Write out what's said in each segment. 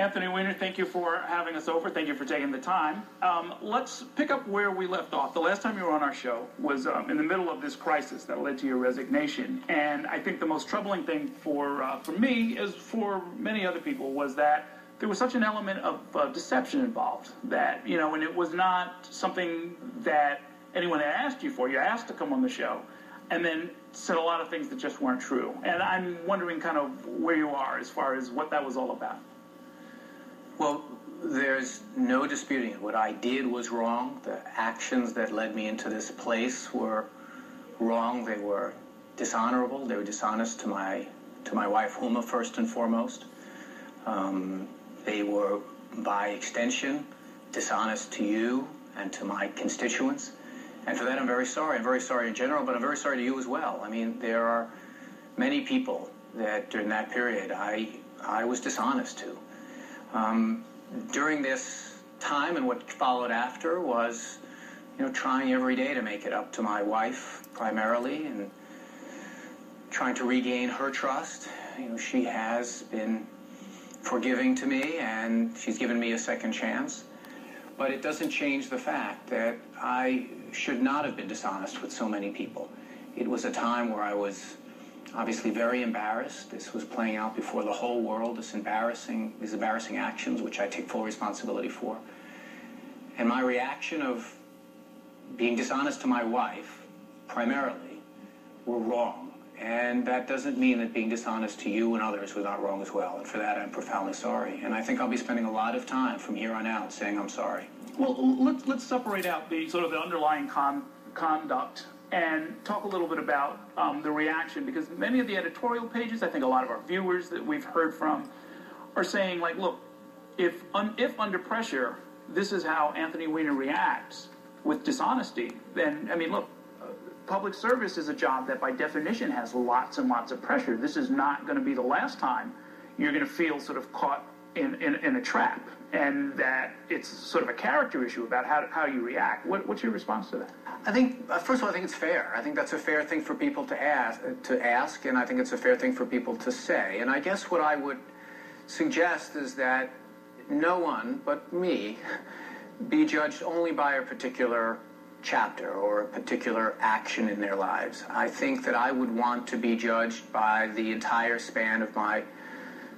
Antony Weiner, thank you for having us over. Thank you for taking the time. Let's pick up where we left off. The last time you were on our show was in the middle of this crisis that led to your resignation. And I think the most troubling thing for me, as for many other people, was that there was such an element of deception involved that, you know, and it was not something that anyone had asked you for. You asked to come on the show and then said a lot of things that just weren't true. And I'm wondering kind of where you are as far as what that was all about. Well, there's no disputing it. What I did was wrong. The actions that led me into this place were wrong. They were dishonorable. They were dishonest to my wife, Huma, first and foremost. They were, by extension, dishonest to you and to my constituents. And for that, I'm very sorry. I'm very sorry in general, but I'm very sorry to you as well. I mean, there are many people that during that period I was dishonest to. During this time and what followed after was, you know, trying every day to make it up to my wife primarily and trying to regain her trust. You know, she has been forgiving to me and she's given me a second chance. But it doesn't change the fact that I should not have been dishonest with so many people. It was a time where I was obviously very embarrassed. This was playing out before the whole world, these embarrassing actions, which I take full responsibility for. And my reaction of being dishonest to my wife, primarily, were wrong. And that doesn't mean that being dishonest to you and others was not wrong as well. And for that, I'm profoundly sorry. And I think I'll be spending a lot of time from here on out saying I'm sorry. Well, let's separate out the sort of the underlying conduct and talk a little bit about the reaction, because many of the editorial pages, I think a lot of our viewers that we've heard from, are saying, like, look, if under pressure, this is how Antony Weiner reacts with dishonesty, then, I mean, look, public service is a job that by definition has lots and lots of pressure. This is not going to be the last time you're going to feel sort of caught in a trap, and that it's sort of a character issue about how you react. What's your response to that? I think, first of all, I think it's fair. I think that's a fair thing for people to ask, and I think it's a fair thing for people to say. And I guess what I would suggest is that no one but me be judged only by a particular chapter or a particular action in their lives. I think that I would want to be judged by the entire span of my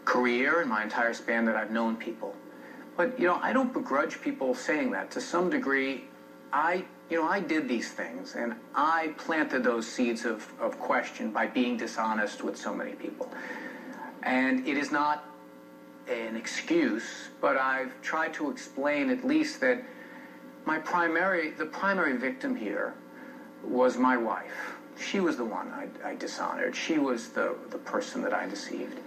career and my entire span that I've known people. But, you know, I don't begrudge people saying that. To some degree, I did these things, and I planted those seeds of question by being dishonest with so many people. And it is not an excuse, but I've tried to explain at least that the primary victim here was my wife. She was the one I dishonored. She was the person that I deceived.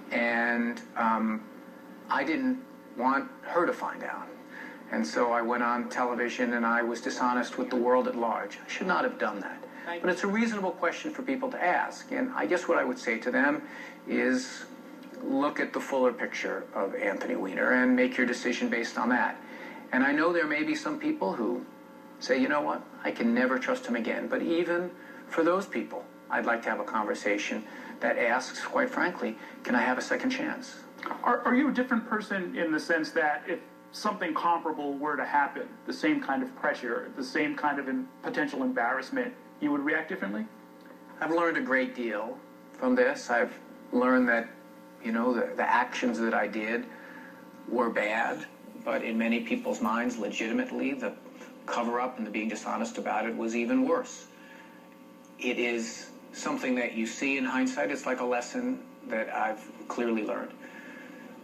And I didn't want her to find out. And so I went on television and I was dishonest with the world at large. I should not have done that. But it's a reasonable question for people to ask. And I guess what I would say to them is look at the fuller picture of Antony Weiner and make your decision based on that. And I know there may be some people who say, you know what, I can never trust him again. But even for those people, I'd like to have a conversation that asks, quite frankly, can I have a second chance? Are you a different person in the sense that if something comparable were to happen, the same kind of pressure, the same kind of potential embarrassment, you would react differently? I've learned a great deal from this. I've learned that, you know, the actions that I did were bad, but in many people's minds, legitimately, the cover-up and the being dishonest about it was even worse. It is something that you see in hindsight. It's like a lesson that I've clearly learned.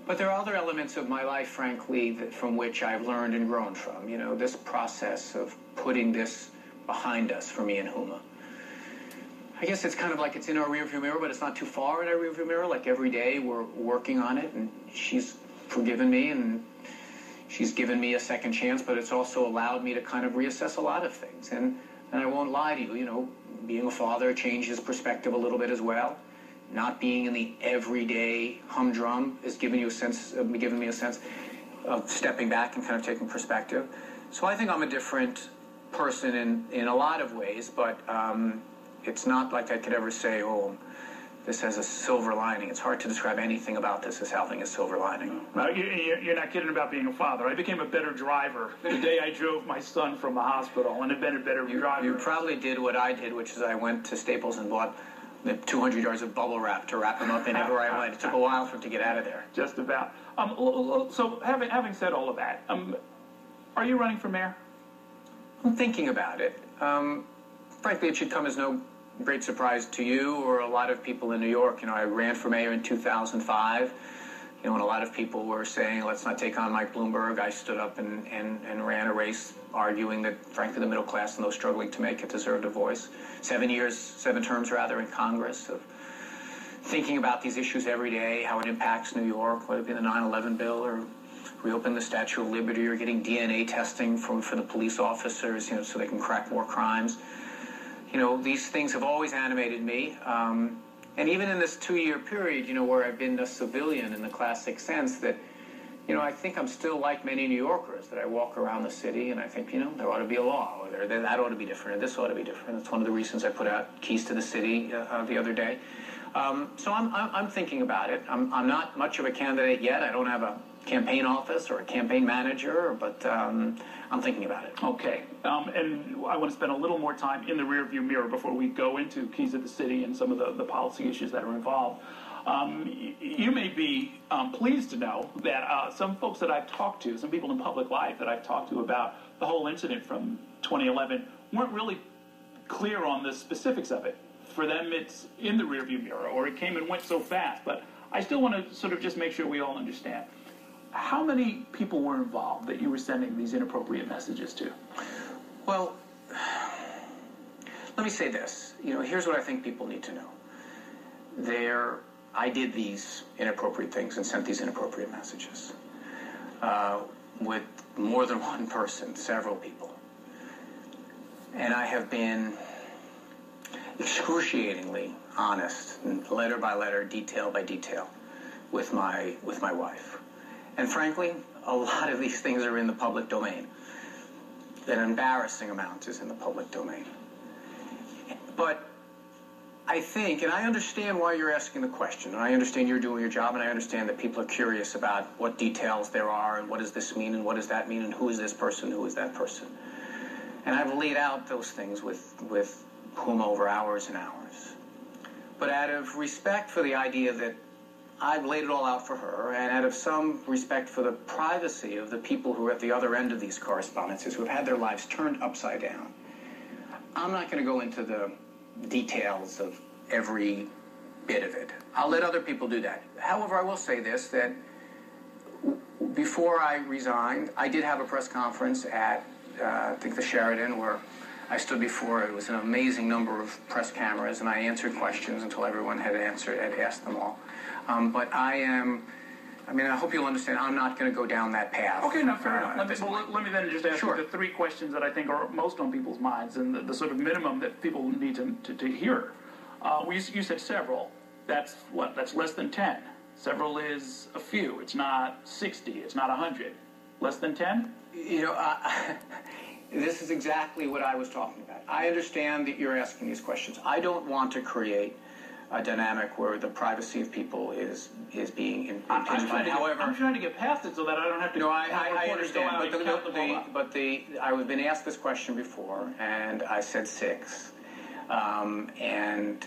But there are other elements of my life, frankly, from which I've learned and grown from. You know, this process of putting this behind us for me and Huma. I guess it's kind of like it's in our rearview mirror, but it's not too far in our rearview mirror. Like every day we're working on it, and she's forgiven me, and she's given me a second chance, but it's also allowed me to kind of reassess a lot of things. And I won't lie to you, you know, being a father changes perspective a little bit as well. Not being in the everyday humdrum has given me a sense of stepping back and kind of taking perspective. So I think I'm a different person in a lot of ways, but it's not like I could ever say, oh, this has a silver lining. It's hard to describe anything about this as having a silver lining. Well, you're not kidding about being a father. I became a better driver the day I drove my son from the hospital, and have been a better driver. You probably did what I did, which is I went to Staples and bought 200 yards of bubble wrap to wrap him up in everywhere I went. It took a while for him to get out of there. Just about. So having said all of that, are you running for mayor? I'm thinking about it. Frankly, it should come as no great surprise to you or a lot of people in New York. I ran for mayor in 2005. When a lot of people were saying, let's not take on Mike Bloomberg, I stood up and ran a race arguing that, frankly, the middle class and those struggling to make it deserved a voice. 7 terms in Congress of thinking about these issues every day, how it impacts New York, whether it be the 9/11 bill or reopen the Statue of Liberty or getting DNA testing for the police officers, so they can crack more crimes. These things have always animated me. And even in this 2-year period, where I've been a civilian in the classic sense that, I think I'm still like many New Yorkers, that I walk around the city and I think, there ought to be a law, or that ought to be different, or this ought to be different. That's one of the reasons I put out Keys to the City the other day. So I'm thinking about it. I'm not much of a candidate yet. I don't have a campaign office or a campaign manager, but I'm thinking about it. Okay, and I want to spend a little more time in the rearview mirror before we go into Keys of the City and some of the policy issues that are involved. You may be pleased to know that some folks that I've talked to, some people in public life that I've talked to about the whole incident from 2011, weren't really clear on the specifics of it. For them, it's in the rearview mirror, or it came and went so fast. But I still want to sort of just make sure we all understand. How many people were involved that you were sending these inappropriate messages to? Well, let me say this. Here's what I think people need to know. I did these inappropriate things and sent these inappropriate messages with more than one person, several people. And I have been excruciatingly honest, letter by letter, detail by detail, with my wife. And frankly, a lot of these things are in the public domain. An embarrassing amount is in the public domain. But I think, and I understand why you're asking the question, and I understand you're doing your job, and I understand that people are curious about what details there are, and what does this mean, and what does that mean, and who is this person, who is that person. And I've laid out those things with whom over hours and hours. But out of respect for the idea that I've laid it all out for her, and out of some respect for the privacy of the people who are at the other end of these correspondences, who have had their lives turned upside down, I'm not going to go into the details of every bit of it. I'll let other people do that. However, I will say this, that before I resigned, I did have a press conference at, I think, the Sheraton, where I stood before, it was an amazing number of press cameras, and I answered questions until everyone had asked them all. But I hope you'll understand, I'm not going to go down that path. Okay, no, fair enough. Let me then just ask Sure. you the three questions that I think are most on people's minds, and the sort of minimum that people need to hear. You said several. That's what? That's less than 10. Several is a few. It's not 60. It's not 100. Less than 10? This is exactly what I was talking about. I understand that you're asking these questions. I don't want to create a dynamic where the privacy of people is being impinged on. However, I'm trying to get past it so that I don't have to. No, I understand. But I've been asked this question before, and I said 6. And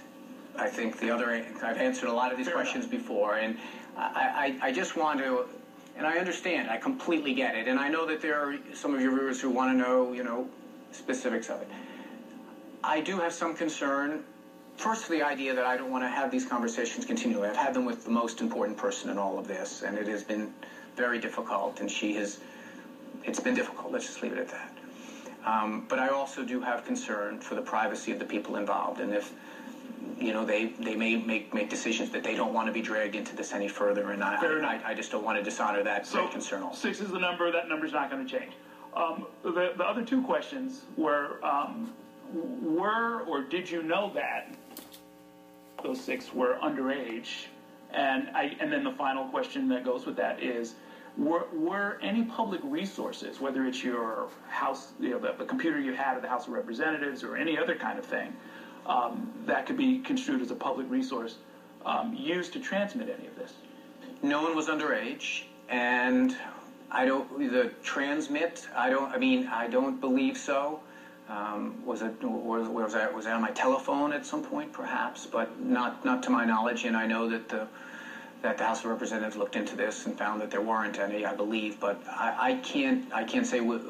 I think I've answered a lot of these questions before, and I just want to. And I understand. I completely get it. And I know that there are some of your viewers who want to know, specifics of it. I do have some concern, first, for the idea that I don't want to have these conversations continually. I've had them with the most important person in all of this, and it has been very difficult, and it's been difficult. Let's just leave it at that. But I also do have concern for the privacy of the people involved, and if they may make decisions that they don't want to be dragged into this any further, and I just don't want to dishonor that concern also. 6 is the number. That number's not going to change. The other two questions were or did you know that those 6 were underage? And then the final question that goes with that is, were any public resources, whether it's your house, the computer you had at the House of Representatives or any other kind of thing, that could be construed as a public resource, used to transmit any of this? No one was underage, and I don't believe so. Was it on my telephone at some point, perhaps, but not to my knowledge. And I know that the House of Representatives looked into this and found that there weren't any, I believe. But I can't say with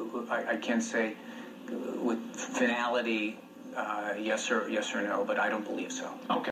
finality yes or no. But I don't believe so. Okay.